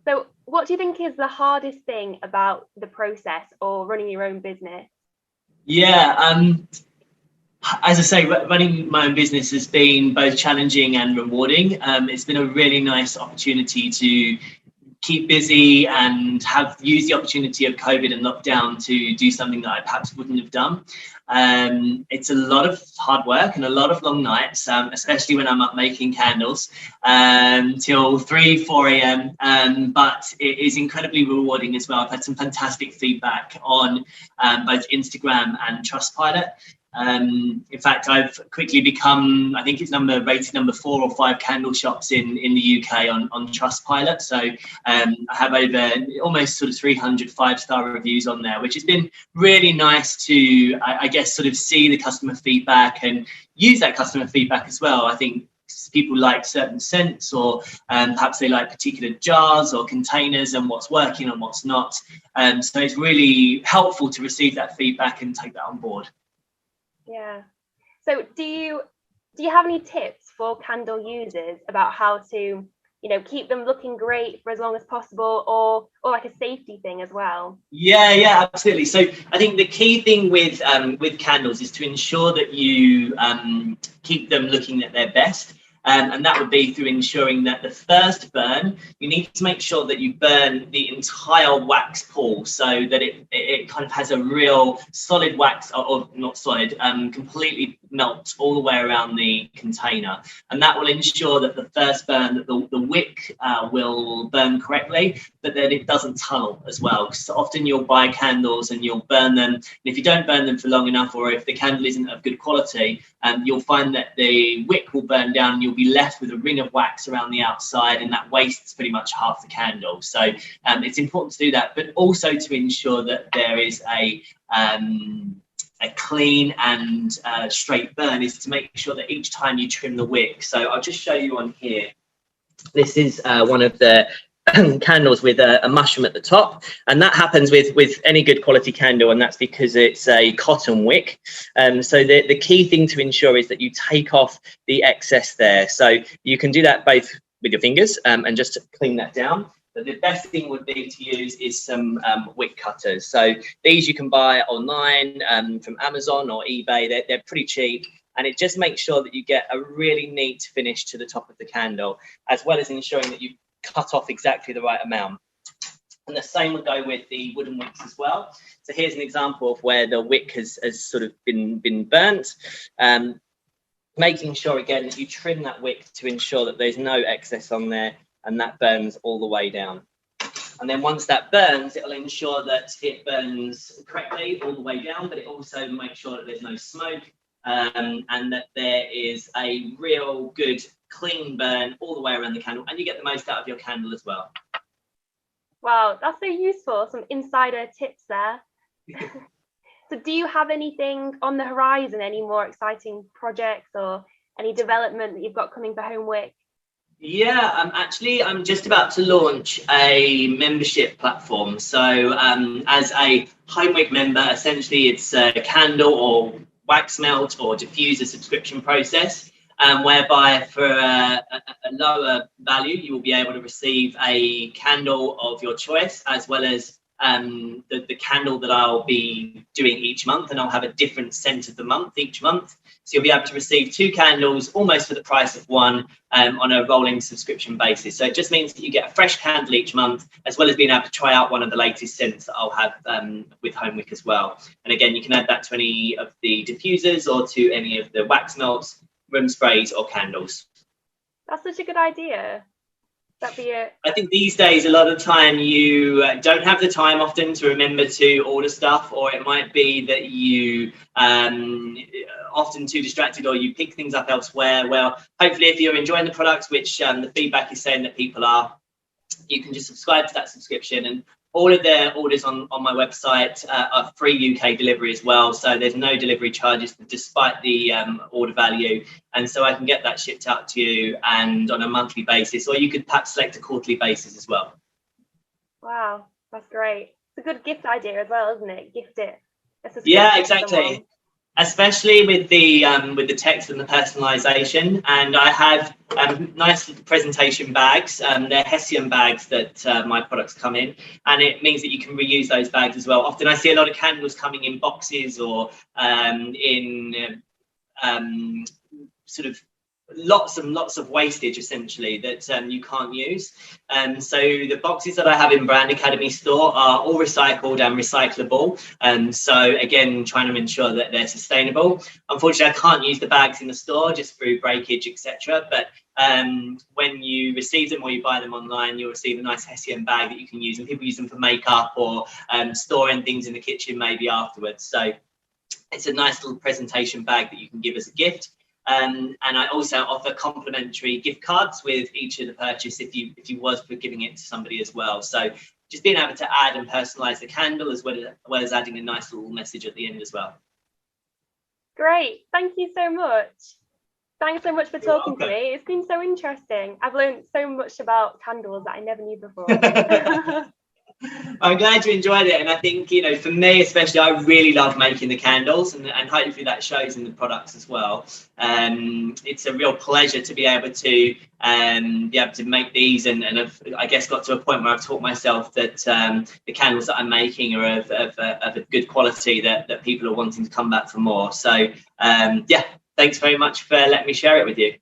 So what do you think is the hardest thing about the process or running your own business? Yeah, as I say, running my own business has been both challenging and rewarding. It's been a really nice opportunity to keep busy and have used the opportunity of COVID and lockdown to do something that I perhaps wouldn't have done. It's a lot of hard work and a lot of long nights, especially when I'm up making candles till 3, 4 a.m. But it is incredibly rewarding as well. I've had some fantastic feedback on both Instagram and Trustpilot. In fact, I've quickly become, I think it's rated number 4 or 5 candle shops in the UK on Trustpilot. So I have over almost sort of 300 5-star reviews on there, which has been really nice to, I guess, sort of see the customer feedback and use that customer feedback as well. I think people like certain scents, or perhaps they like particular jars or containers and what's working and what's not. So it's really helpful to receive that feedback and take that on board. Yeah. So do you have any tips for candle users about how to, keep them looking great for as long as possible, or like a safety thing as well? Yeah, absolutely. So I think the key thing with candles is to ensure that you keep them looking at their best. And that would be through ensuring that the first burn, you need to make sure that you burn the entire wax pool, so that it kind of has a real solid wax, or not solid, completely melts all the way around the container. And that will ensure that the first burn, that the wick will burn correctly, but that it doesn't tunnel as well. Because often you'll buy candles and you'll burn them, and if you don't burn them for long enough, or if the candle isn't of good quality, you'll find that the wick will burn down and you'll be left with a ring of wax around the outside, and that wastes pretty much half the candle. So it's important to do that, but also to ensure that there is a clean and straight burn, is to make sure that each time you trim the wick. So I'll just show you on here. This is one of the candles with a mushroom at the top, and that happens with any good quality candle, and that's because it's a cotton wick. So the key thing to ensure is that you take off the excess there. So you can do that both with your fingers and just clean that down. But the best thing would be to use is some wick cutters. So these you can buy online from Amazon or eBay. They're pretty cheap. And it just makes sure that you get a really neat finish to the top of the candle, as well as ensuring that you cut off exactly the right amount. And the same would go with the wooden wicks as well. So here's an example of where the wick has sort of been burnt. Making sure again that you trim that wick to ensure that there's no excess on there, and that burns all the way down. And then once that burns, it'll ensure that it burns correctly all the way down, but it also makes sure that there's no smoke, and that there is a real good clean burn all the way around the candle, and you get the most out of your candle as well. Wow, that's so useful. Some insider tips there. So do you have anything on the horizon, any more exciting projects or any development that you've got coming for Homewick? Yeah, actually, I'm just about to launch a membership platform. So as a Homewick member, essentially it's a candle or wax melt or diffuser subscription process, whereby for a lower value, you will be able to receive a candle of your choice, as well as the candle that I'll be doing each month, and I'll have a different scent of the month each month. So you'll be able to receive 2 candles almost for the price of one, on a rolling subscription basis. So it just means that you get a fresh candle each month, as well as being able to try out one of the latest scents that I'll have with Homewick as well. And again, you can add that to any of the diffusers or to any of the wax melts, room sprays or candles. That's such a good idea. That'd be it. I think these days, a lot of the time you don't have the time often to remember to order stuff, or it might be that you often too distracted, or you pick things up elsewhere. Well, hopefully if you're enjoying the products, which the feedback is saying that people are, you can just subscribe to that subscription, and all of their orders on my website are free UK delivery as well. So there's no delivery charges despite the order value. And so I can get that shipped out to you, and on a monthly basis, or you could perhaps select a quarterly basis as well. Wow, that's great. It's a good gift idea as well, isn't it? Gift it. Yeah, exactly. especially with the text and the personalization. And I have nice presentation bags. They're Hessian bags that my products come in, and it means that you can reuse those bags as well. Often I see a lot of candles coming in boxes or in sort of lots and lots of wastage essentially that you can't use. So the boxes that I have in Brand Academy store are all recycled and recyclable, so again trying to ensure that they're sustainable. Unfortunately I can't use the bags in the store just through breakage, etc., but when you receive them or you buy them online, you'll receive a nice Hessian bag that you can use, and people use them for makeup or storing things in the kitchen maybe afterwards. So it's a nice little presentation bag that you can give as a gift. And I also offer complimentary gift cards with each of the purchase if you was giving it to somebody as well. So just being able to add and personalize the candle as well as adding a nice little message at the end as well. Great, thank you so much. Thanks so much for talking to me. It's been so interesting. I've learned so much about candles that I never knew before. I'm glad you enjoyed it, and I think, you know, for me especially, I really love making the candles, and hopefully that shows in the products as well. It's a real pleasure to be able to make these, and I guess got to a point where I've taught myself that the candles that I'm making are of a good quality that people are wanting to come back for more. So yeah, thanks very much for letting me share it with you.